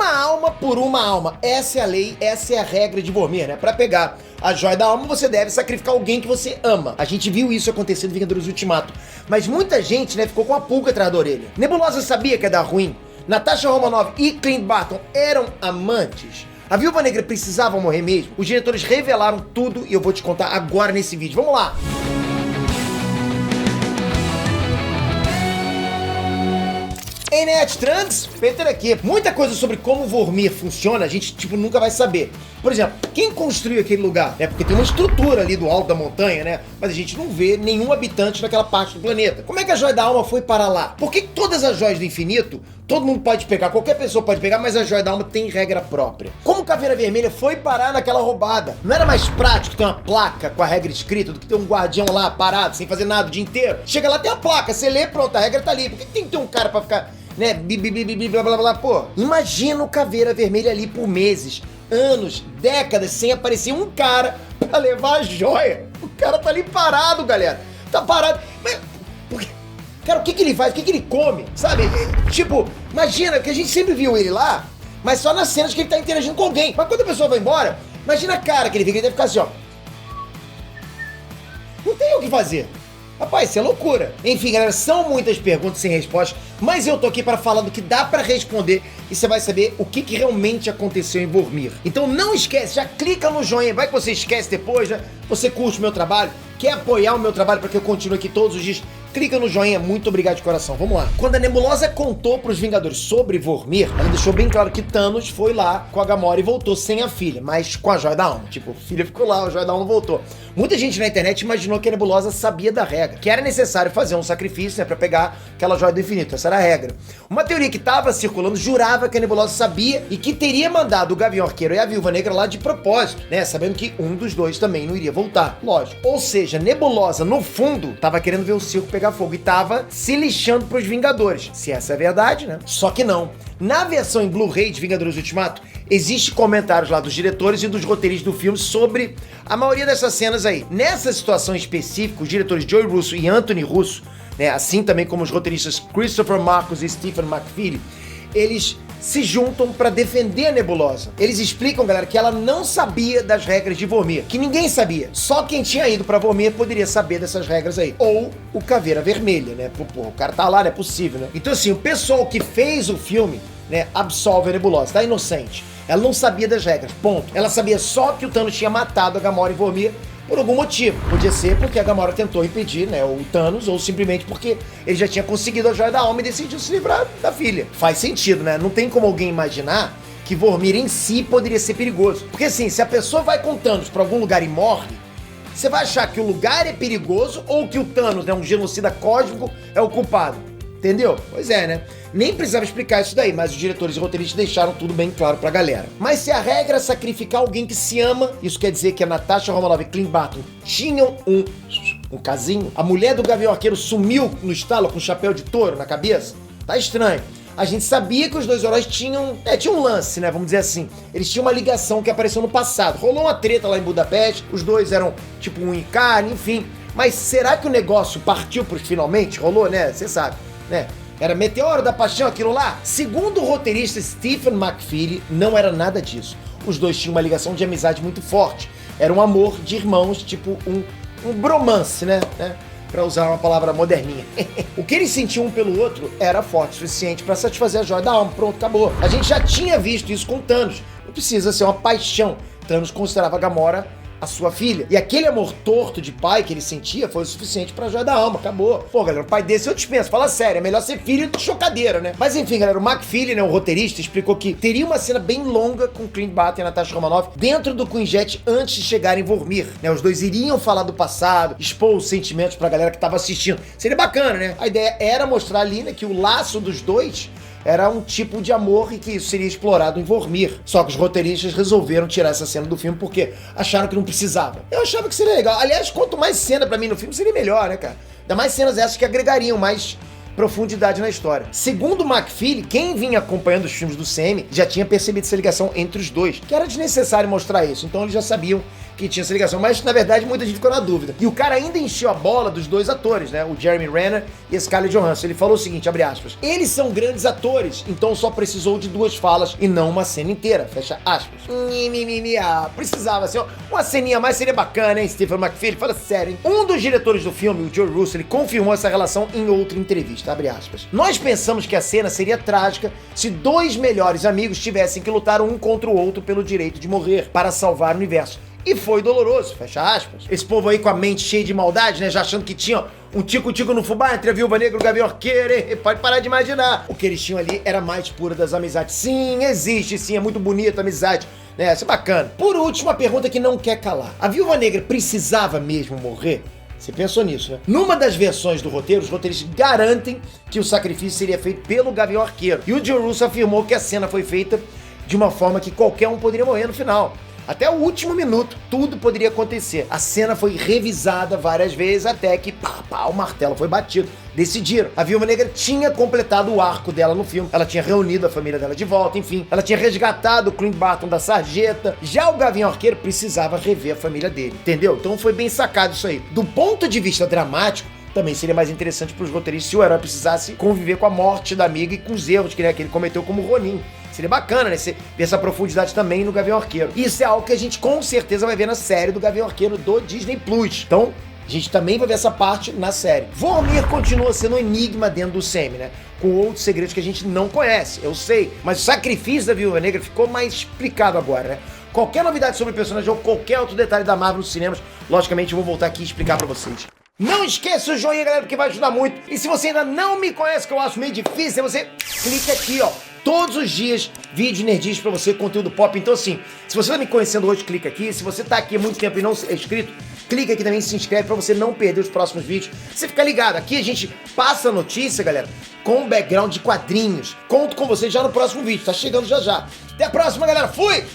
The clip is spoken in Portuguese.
Uma alma por uma alma. Essa é a lei, essa é a regra de Vormir, né? Pra pegar a joia da alma, você deve sacrificar alguém que você ama. A gente viu isso acontecer no Vingadores Ultimato. Mas muita gente, né, ficou com a pulga atrás da orelha. Nebulosa sabia que ia dar ruim. Natasha Romanoff e Clint Barton eram amantes. A Viúva Negra precisava morrer mesmo. Os diretores revelaram tudo e eu vou te contar agora nesse vídeo. Vamos lá! Ei, Net Trunks, Peter aqui. Muita coisa sobre como Vormir funciona a gente, nunca vai saber. Por exemplo, quem construiu aquele lugar? É porque tem uma estrutura ali do alto da montanha, né? Mas a gente não vê nenhum habitante naquela parte do planeta. Como é que a Joia da Alma foi parar lá? Por que todas as joias do infinito, todo mundo pode pegar, qualquer pessoa pode pegar, mas a Joia da Alma tem regra própria? Como Caveira Vermelha foi parar naquela roubada? Não era mais prático ter uma placa com a regra escrita do que ter um guardião lá parado, sem fazer nada o dia inteiro? Chega lá, tem a placa, você lê, pronto, a regra tá ali. Por que tem que ter um cara pra ficar... né, blá blá blá, pô. Imagina o Caveira Vermelha ali por meses, anos, décadas, sem aparecer um cara pra levar a joia. O cara tá ali parado, galera. Tá parado. Mas, cara, o que ele faz? O que ele come? Sabe? Imagina que a gente sempre viu ele lá, mas só nas cenas que ele tá interagindo com alguém. Mas quando a pessoa vai embora, imagina a cara que ele fica, ele deve ficar assim, ó. Não tem o que fazer. Rapaz, isso é loucura. Enfim, galera, são muitas perguntas sem resposta, mas eu tô aqui para falar do que dá para responder e você vai saber o que realmente aconteceu em Vormir. Então não esquece, já clica no joinha, vai que você esquece depois, né? Você curte o meu trabalho, quer apoiar o meu trabalho para que eu continue aqui todos os dias, clica no joinha, muito obrigado de coração. Vamos lá. Quando a Nebulosa contou pros Vingadores sobre Vormir, ela deixou bem claro que Thanos foi lá com a Gamora e voltou sem a filha, mas com a Joia da Alma. A filha ficou lá, a Joia da Alma voltou. Muita gente na internet imaginou que a Nebulosa sabia da regra, que era necessário fazer um sacrifício, né, pra pegar aquela Joia do Infinito. Essa era a regra. Uma teoria que tava circulando jurava que a Nebulosa sabia e que teria mandado o Gavião Arqueiro e a Viúva Negra lá de propósito, né, sabendo que um dos dois também não iria voltar. Lógico. Ou seja, Nebulosa, no fundo, tava querendo ver o circo pegar fogo e tava se lixando pros Vingadores. Se essa é a verdade, né? Só que não. Na versão em Blu-ray de Vingadores Ultimato, existem comentários lá dos diretores e dos roteiristas do filme sobre a maioria dessas cenas aí. Nessa situação específica, os diretores Joe Russo e Anthony Russo, né, assim também como os roteiristas Christopher Marcus e Stephen McFeely, eles se juntam pra defender a Nebulosa. Eles explicam, galera, que ela não sabia das regras de Vormir, que ninguém sabia. Só quem tinha ido pra Vormir poderia saber dessas regras aí. Ou o Caveira Vermelha, né? Pô, o cara tá lá, não é possível, né? Então assim, o pessoal que fez o filme, né, absolve a Nebulosa, tá inocente. Ela não sabia das regras, ponto. Ela sabia só que o Thanos tinha matado a Gamora e Vormir por algum motivo. Podia ser porque a Gamora tentou impedir, né, o Thanos, ou simplesmente porque ele já tinha conseguido a Joia da Alma e decidiu se livrar da filha. Faz sentido, né? Não tem como alguém imaginar que Vormir em si poderia ser perigoso. Porque assim, se a pessoa vai com Thanos pra algum lugar e morre, você vai achar que o lugar é perigoso ou que o Thanos, né, um genocida cósmico, é o culpado. Entendeu? Pois é, né? Nem precisava explicar isso daí, mas os diretores e roteiristas deixaram tudo bem claro pra galera. Mas se a regra é sacrificar alguém que se ama, isso quer dizer que a Natasha Romanoff e Clint Barton tinham um casinho? A mulher do Gavião Arqueiro sumiu no estalo com um chapéu de touro na cabeça? Tá estranho. A gente sabia que os dois heróis tinham um lance, né, vamos dizer assim. Eles tinham uma ligação que apareceu no passado. Rolou uma treta lá em Budapeste, os dois eram tipo um e carne, enfim. Mas será que o negócio partiu pros finalmente? Rolou, né? Você sabe, né? Era Meteoro da Paixão aquilo lá? Segundo o roteirista Stephen McFeely, não era nada disso. Os dois tinham uma ligação de amizade muito forte. Era um amor de irmãos, tipo um bromance, né? Pra usar uma palavra moderninha. O que eles sentiam um pelo outro era forte o suficiente pra satisfazer a Joia da Alma. Pronto, acabou. A gente já tinha visto isso com Thanos. Não precisa ser uma paixão. Thanos considerava a Gamora a sua filha. E aquele amor torto de pai que ele sentia foi o suficiente pra Joia da Alma. Acabou. Pô, galera, o pai desse eu dispenso. Fala sério, é melhor ser filho de chocadeira, né? Mas enfim, galera, o McFeely, né, o roteirista, explicou que teria uma cena bem longa com Clint Barton e Natasha Romanoff dentro do Quinjet antes de chegarem em Vormir, né? Os dois iriam falar do passado, expor os sentimentos pra galera que tava assistindo. Seria bacana, né? A ideia era mostrar ali, né, que o laço dos dois era um tipo de amor e que isso seria explorado em Vormir. Só que os roteiristas resolveram tirar essa cena do filme porque acharam que não precisava. Eu achava que seria legal. Aliás, quanto mais cena pra mim no filme, seria melhor, né, cara? Ainda mais cenas essas que agregariam mais profundidade na história. Segundo o McFeely, quem vinha acompanhando os filmes do CM já tinha percebido essa ligação entre os dois, que era desnecessário mostrar isso, então eles já sabiam que tinha essa ligação, mas na verdade muita gente ficou na dúvida. E o cara ainda encheu a bola dos dois atores, né, o Jeremy Renner e a Scarlett Johansson. Ele falou o seguinte, abre aspas, eles são grandes atores, então só precisou de 2 falas e não uma cena inteira, fecha aspas. Precisava, assim, ó, uma ceninha a mais seria bacana, hein, Stephen McFeely? Fala sério, hein? Um dos diretores do filme, o Joe Russo, ele confirmou essa relação em outra entrevista, abre aspas. Nós pensamos que a cena seria trágica se 2 melhores amigos tivessem que lutar um contra o outro pelo direito de morrer, para salvar o universo. E foi doloroso, fecha aspas. Esse povo aí com a mente cheia de maldade, né, já achando que tinha um tico-tico no fubá entre a Viúva Negra e o Gavião Arqueiro, hein? Pode parar de imaginar. O que eles tinham ali era a mais pura das amizades. Sim, existe, sim, é muito bonita a amizade, né, isso é bacana. Por último, a pergunta que não quer calar. A Viúva Negra precisava mesmo morrer? Você pensou nisso, né? Numa das versões do roteiro, os roteiristas garantem que o sacrifício seria feito pelo Gavião Arqueiro. E o Joe Russo afirmou que a cena foi feita de uma forma que qualquer um poderia morrer no final. Até o último minuto, tudo poderia acontecer. A cena foi revisada várias vezes até que, o martelo foi batido. Decidiram. A Viúva Negra tinha completado o arco dela no filme. Ela tinha reunido a família dela de volta, enfim. Ela tinha resgatado o Clint Barton da sarjeta. Já o Gavião Arqueiro precisava rever a família dele, entendeu? Então foi bem sacado isso aí. Do ponto de vista dramático, também seria mais interessante para os roteiristas se o herói precisasse conviver com a morte da amiga e com os erros que ele cometeu como Ronin. Seria bacana, né? Você ver essa profundidade também no Gavião Arqueiro. Isso é algo que a gente com certeza vai ver na série do Gavião Arqueiro do Disney Plus. Então, a gente também vai ver essa parte na série. Vormir continua sendo um enigma dentro do CM, né? Com outros segredos que a gente não conhece, eu sei. Mas o sacrifício da Viúva Negra ficou mais explicado agora, né? Qualquer novidade sobre o personagem ou qualquer outro detalhe da Marvel nos cinemas, logicamente eu vou voltar aqui e explicar pra vocês. Não esqueça o joinha, galera, porque vai ajudar muito. E se você ainda não me conhece, que eu acho meio difícil, você clica aqui, ó. Todos os dias, vídeo Nerdice pra você, conteúdo pop. Então assim, se você tá me conhecendo hoje, clica aqui. Se você tá aqui há muito tempo e não é inscrito, clica aqui também e se inscreve pra você não perder os próximos vídeos. Você fica ligado, aqui a gente passa a notícia, galera, com background de quadrinhos. Conto com você já no próximo vídeo, tá chegando já já. Até a próxima, galera. Fui!